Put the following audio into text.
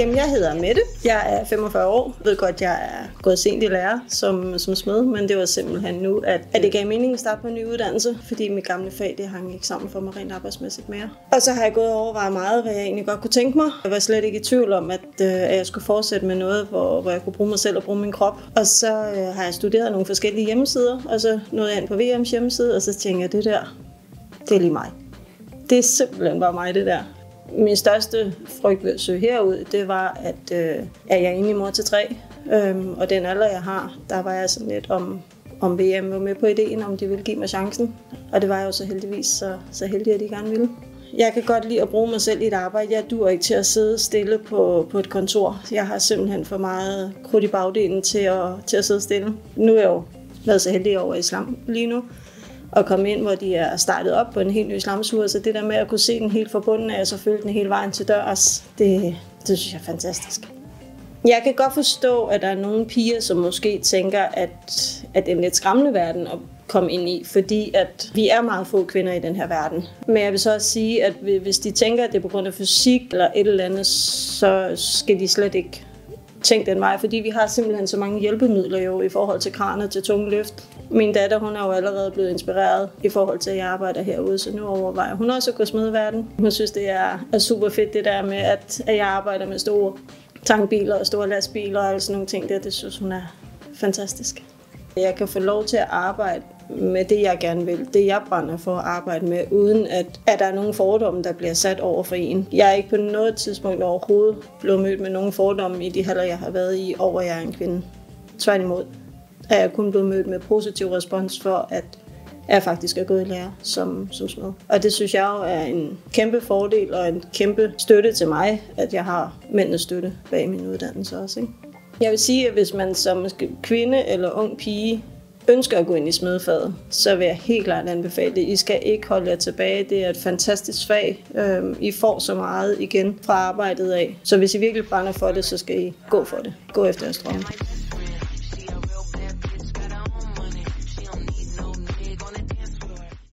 Jamen, jeg hedder Mette. Jeg er 45 år. Jeg ved godt, jeg er gået sent i lære som smed, men det var simpelthen nu, at det gav mening at starte på en ny uddannelse, fordi mit gamle fag, det hang ikke sammen for mig rent arbejdsmæssigt mere. Og så har jeg gået og overvejet meget, hvad jeg egentlig godt kunne tænke mig. Jeg var slet ikke i tvivl om, at jeg skulle fortsætte med noget, hvor jeg kunne bruge mig selv og bruge min krop. Og så har jeg studeret nogle forskellige hjemmesider, og så nåede jeg ind på VM's hjemmeside, og så tænkte jeg, det er lige mig. Det er simpelthen bare mig, det der. Min største frygt ved at søge herud, det var, at jeg er egentlig mor til 3, og den alder, jeg har, der var jeg sådan lidt om VM var med på ideen, om de ville give mig chancen. Og det var jeg jo så heldigvis så heldig, at de gerne ville. Jeg kan godt lide at bruge mig selv i et arbejde. Jeg duer ikke til at sidde stille på et kontor. Jeg har simpelthen for meget krudt i bagdelen til at sidde stille. Nu er jeg jo været så heldig over islam lige nu, og komme ind, hvor de er startet op på en helt ny islamsur. Så det der med at kunne se den helt forbundet af, og så følge den hele vejen til dørs, det synes jeg er fantastisk. Jeg kan godt forstå, at der er nogle piger, som måske tænker, at det er en lidt skræmmende verden at komme ind i, fordi at vi er meget få kvinder i den her verden. Men jeg vil så også sige, at hvis de tænker, at det er på grund af fysik eller et eller andet, så skal de slet ikke tænke den vej, fordi vi har simpelthen så mange hjælpemidler jo i forhold til kraner til tunge løft. Min datter, hun er jo allerede blevet inspireret i forhold til, at jeg arbejder herude, så nu overvejer hun også at gå smedverden. Hun synes, det er super fedt det der med, at jeg arbejder med store tankbiler og store lastbiler og alle sådan nogle ting der. Det synes hun er fantastisk. Jeg kan få lov til at arbejde med det, jeg gerne vil. Det, jeg brænder for at arbejde med, uden at der er nogle fordomme, der bliver sat over for en. Jeg er ikke på noget tidspunkt overhovedet blevet mødt med nogle fordomme i de haller, jeg har været i, over at jeg er en kvinde. Tværtimod er jeg kun blevet mødt med positiv respons for, at jeg faktisk er gået i lære som smed. Og det synes jeg jo er en kæmpe fordel og en kæmpe støtte til mig, at jeg har mændenes støtte bag min uddannelse også. Ikke? Jeg vil sige, at hvis man som kvinde eller ung pige ønsker at gå ind i smedefaget, så vil jeg helt klart anbefale det. I skal ikke holde jer tilbage. Det er et fantastisk fag. I får så meget igen fra arbejdet af. Så hvis I virkelig brænder for det, så skal I gå for det. Gå efter jeres drømme.